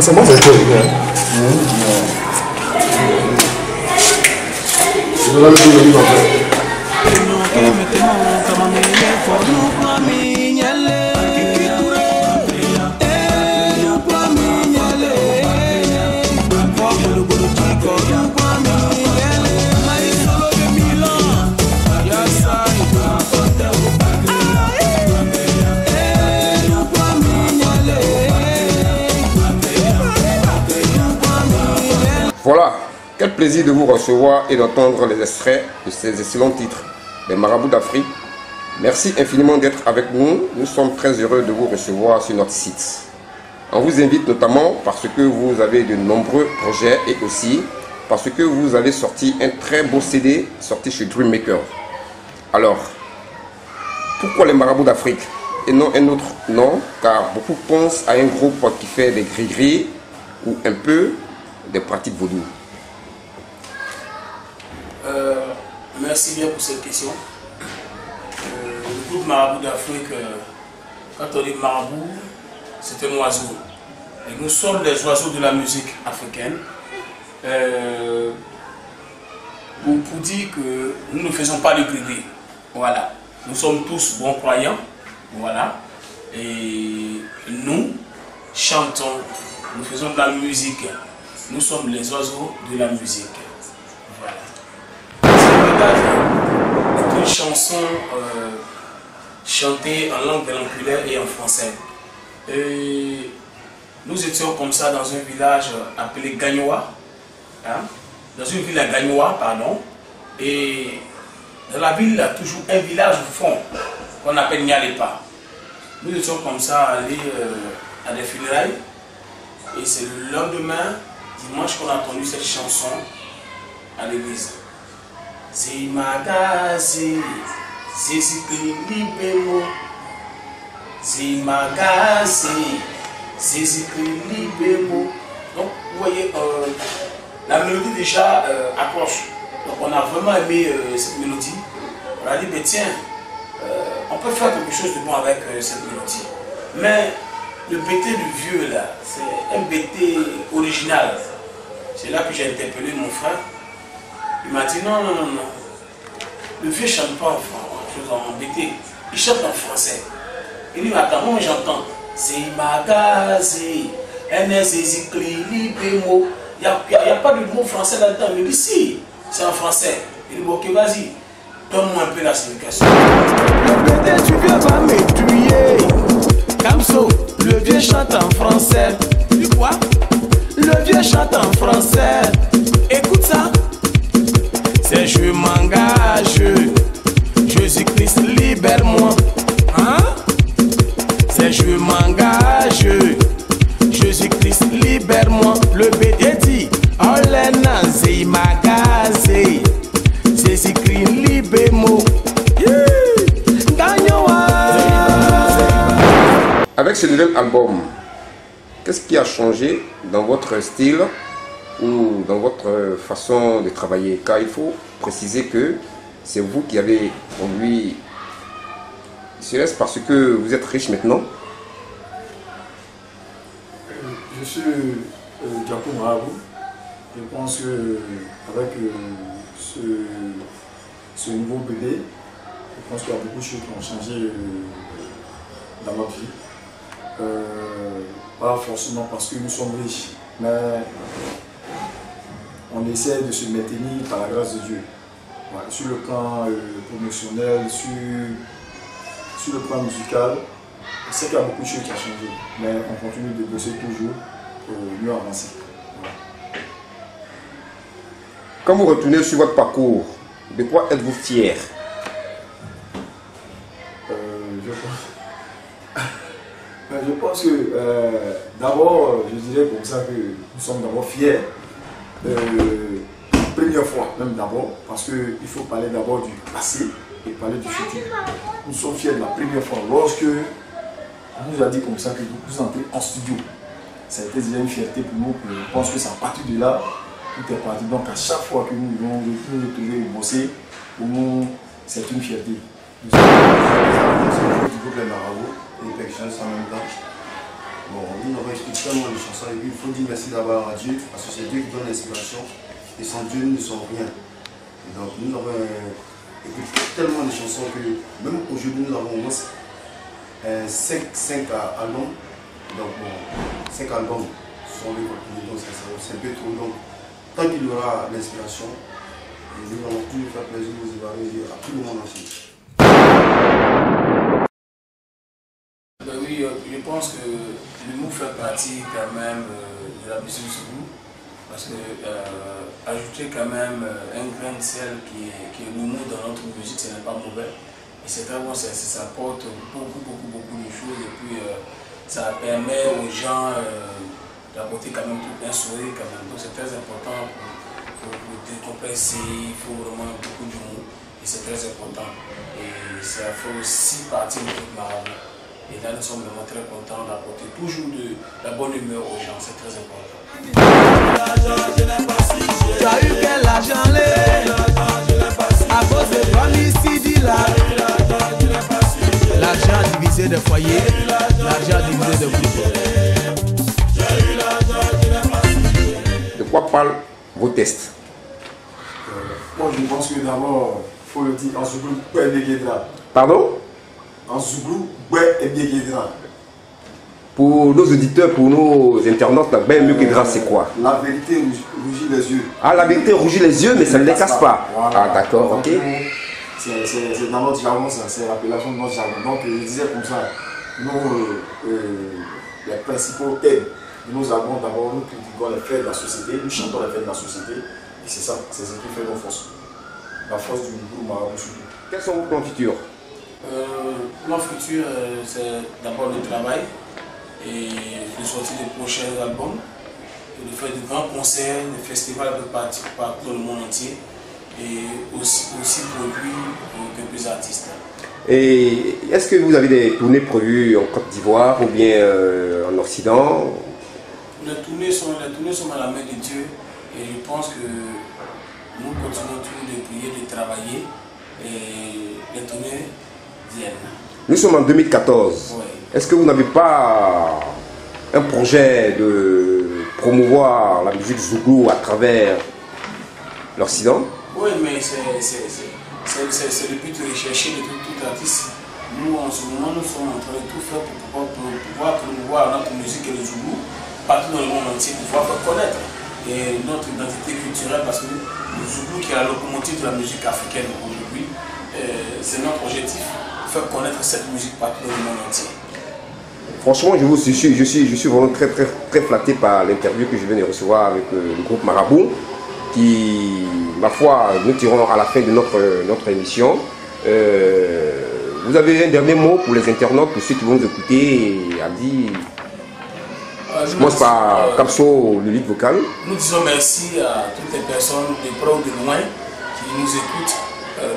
Sincèrement, c'est très bien. Je vais le livre en fait. Voilà, quel plaisir de vous recevoir et d'entendre les extraits de ces excellents titres, les Marabouts d'Afrique. Merci infiniment d'être avec nous. Nous sommes très heureux de vous recevoir sur notre site. On vous invite notamment parce que vous avez de nombreux projets et aussi parce que vous avez sorti un très beau CD sorti chez Dreammaker. Alors, pourquoi les Marabouts d'Afrique et non un autre nom? Car beaucoup pensent à un groupe qui fait des gris-gris ou un peu des pratiques vaudou. Merci bien pour cette question. Le groupe Marabout d'Afrique, quand on dit marabout, c'est un oiseau. Et nous sommes les oiseaux de la musique africaine. Pour dire que nous ne faisons pas de gris-gris. Voilà. Nous sommes tous bons croyants. Voilà. Et nous chantons, nous faisons de la musique. Nous sommes les oiseaux de la musique. Voilà. C'est une chanson chantée en langue vernaculaire et en français. Et nous étions comme ça dans un village appelé Gagnoa. Hein? Dans une ville à Gagnoa, pardon. Et dans la ville, il y a toujours un village au fond qu'on appelle Nyalepa. Nous étions comme ça allés à des funérailles. Et c'est le lendemain, dimanche, qu'on a entendu cette chanson à l'église. Zimagazi, Zizikilibemo, Zimagazi, Zizikilibemo. Donc, vous voyez, la mélodie déjà accroche. Donc, on a vraiment aimé cette mélodie. On a dit, mais tiens, on peut faire quelque chose de bon avec cette mélodie. Mais le BT du vieux là, c'est un BT original. C'est là que j'ai interpellé mon frère. Il m'a dit non. Le vieux ne chante pas en BT, il chante en français. Il dit attends, moi j'entends. C'est magazi, NSZKLI, Bemo. Il n'y a pas de mot français là-dedans. Il me dit si, c'est en français. Il dit ok, vas-y, donne-moi un peu la signification. Le BT du vieux va m'étuyer. Kamso, le vieux chante en français. Tu dis quoi? Le vieux chante en français. Écoute ça. C'est je m'engage. Jésus-Christ libère-moi. Hein? C'est je m'engage. Jésus-Christ libère-moi. Le BD dit Olena Zeimagaze. Jésus-Christ libère-moi. Avec ce nouvel album, qu'est-ce qui a changé dans votre style ou dans votre façon de travailler? Car il faut préciser que c'est vous qui avez conduit. Serait-ce parce que vous êtes riche maintenant? Je suis Diapo Marabou. Je pense qu'avec ce nouveau BD, je pense qu'il y a beaucoup de choses qui ont changé dans notre vie. Pas forcément parce que nous sommes riches, mais on essaie de se maintenir par la grâce de Dieu. Voilà, sur le plan promotionnel, sur le plan musical, je sais qu'il y a beaucoup de choses qui ont changé, mais on continue de bosser toujours pour mieux avancer. Voilà. Quand vous retournez sur votre parcours, de quoi êtes-vous fier? Je pense que d'abord, je dirais comme ça que nous sommes d'abord fiers. Première fois, même d'abord, parce qu'il faut parler d'abord du passé et parler du futur. Nous sommes fiers de la première fois. Lorsque on nous a dit comme ça que vous entrez en studio, ça a été déjà une fierté pour nous. Je pense que c'est à partir de là, tout est parti. Donc à chaque fois que nous devons nous retrouver et bosser, pour nous, c'est une fierté. Nous sommes du groupe Les Marabouts et Perfections en même temps. Bon, nous avons écrit tellement de chansons et puis il faut dire merci d'abord à Dieu parce que c'est Dieu qui donne l'inspiration et sans Dieu nous ne sommes rien. Et donc nous avons écrit tellement de chansons que même aujourd'hui nous avons au moins 5 albums. Donc bon, 5 albums sont les donc c'est un peu trop. Donc tant qu'il y aura l'inspiration, nous allons toujours faire plaisir aux Ivoiriens à tout le monde entier. Ben oui, je pense que l'humour fait partie quand même de la musique zoulou, parce que ajouter quand même un grain de sel qui est l'humour dans notre musique, ce n'est pas mauvais. Et c'est très bon, ça apporte beaucoup de choses et puis ça permet aux gens d'apporter quand même un sourire quand même. Donc c'est très important pour décompresser, il faut vraiment beaucoup d'humour et c'est très important. Et ça fait aussi partie de notre marabout. Et là, nous sommes vraiment très contents d'apporter toujours de la bonne humeur aux gens, c'est très important. Tu as eu quel argent à cause de toi, Missidi là. L'argent divisé de foyer, l'argent divisé de groupe. De quoi parlent vos tests? Moi, je pense que d'abord, il faut le dire en Zouglou, Pardon? en Zouglou, ouais, et bien Guédra. Pour nos auditeurs, pour nos internautes, la Ben mieux que c'est quoi? La vérité rougit les yeux. Ah, la vérité rougit les yeux, mais ça ne les casse pas. Voilà. Ah, d'accord, ok. C'est dans notre jargon, ça, c'est l'appellation de notre jargon. Donc, je disais comme ça, nous, les principaux thèmes de nos albums, d'abord, nous critiquons les faits de la société, nous chantons les faits de la société, et c'est ça, c'est ce qui fait nos forces. La force du groupe Marabout surtout. Quels sont vos plans futurs? Plan futur, c'est d'abord le travail et de sortir de prochains albums, et de faire de grands concerts, des festivals un peu partout dans le monde entier et aussi produire quelques artistes. Et est-ce que vous avez des tournées prévues en Côte d'Ivoire ou bien en Occident? Les tournées sont à la main de Dieu et je pense que nous continuons toujours de prier, de travailler et les tournées viennent. Nous sommes en 2014. Ouais. Est-ce que vous n'avez pas un projet de promouvoir la musique zoulou à travers l'Occident? Oui, mais c'est le but de rechercher de tout artiste. Nous, en ce moment, nous sommes en train de tout faire pour pouvoir promouvoir notre musique et le zoulou partout dans le monde entier, pour pouvoir faire connaître et notre identité culturelle, parce que le zoulou qui est la locomotive de la musique africaine aujourd'hui, c'est notre objectif, faire connaître cette musique partout dans le monde entier. Franchement, je suis vraiment très flatté par l'interview que je viens de recevoir avec le groupe Marabout, qui, ma foi, nous tirons à la fin de notre émission. Vous avez un dernier mot pour les internautes, pour ceux qui vont nous écouter, Abdi? Je commence par Kamso, le lead vocal. Nous disons merci à toutes les personnes de près ou de loin qui nous écoutent.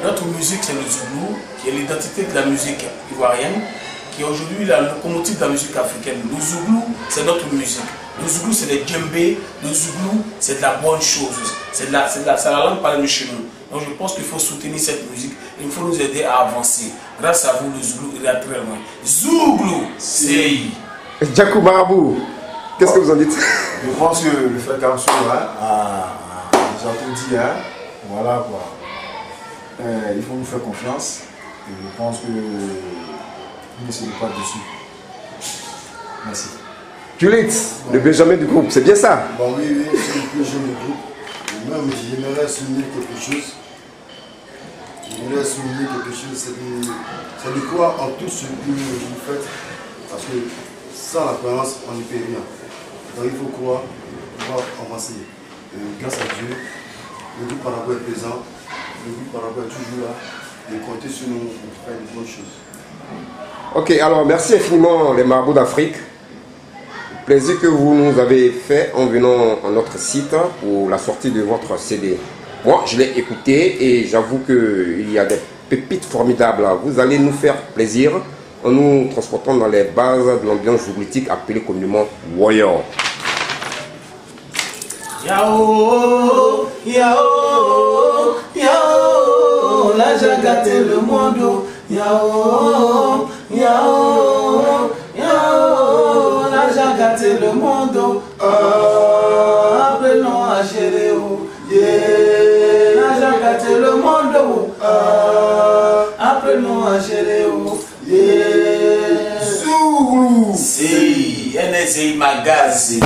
Notre musique, c'est le zoulou, qui est l'identité de la musique ivoirienne, qui est aujourd'hui la locomotive de la musique africaine. Le zoulou, c'est notre musique. Le zoulou, c'est les djembés. Le zoulou, c'est de la bonne chose. C'est la langue parlée de chez nous. Donc je pense qu'il faut soutenir cette musique. Il faut nous aider à avancer. Grâce à vous, le zoulou ira très loin. Zouglou, c'est Djakou Marabout, qu'est-ce que vous en dites? Je pense que le frère Kamso nous a tout dit, hein. Voilà quoi. Il faut nous faire confiance et je pense que nous ne sommes pas dessus. Merci. Juliette, le Benjamin du groupe, c'est bien ça? Bon, oui, c'est le plus jeune du groupe. Et même, j'aimerais souligner quelque chose. C'est de croire en tout ce que vous faites. Parce que sans la croyance, on ne peut rien. Donc il faut croire, pouvoir avancer. Grâce à Dieu, le groupe Marabout est présent. Le groupe Marabout est toujours là. Et comptez sur nous pour faire de bonnes choses. Ok, alors merci infiniment les Marabouts d'Afrique. Plaisir que vous nous avez fait en venant à notre site pour la sortie de votre CD. Moi, je l'ai écouté et j'avoue qu'il y a des pépites formidables. Vous allez nous faire plaisir en nous transportant dans les bases de l'ambiance zougloutique appelée communément Warrior. Yao, yao, yao, là j'ai gâté le monde. Yao, yao, yao, là j'ai gâté le monde, apprenons à gérer, yeah. L'argent gâté le monde, apprenons à gérer, yeah. Zulu. Si, NSI Magazine.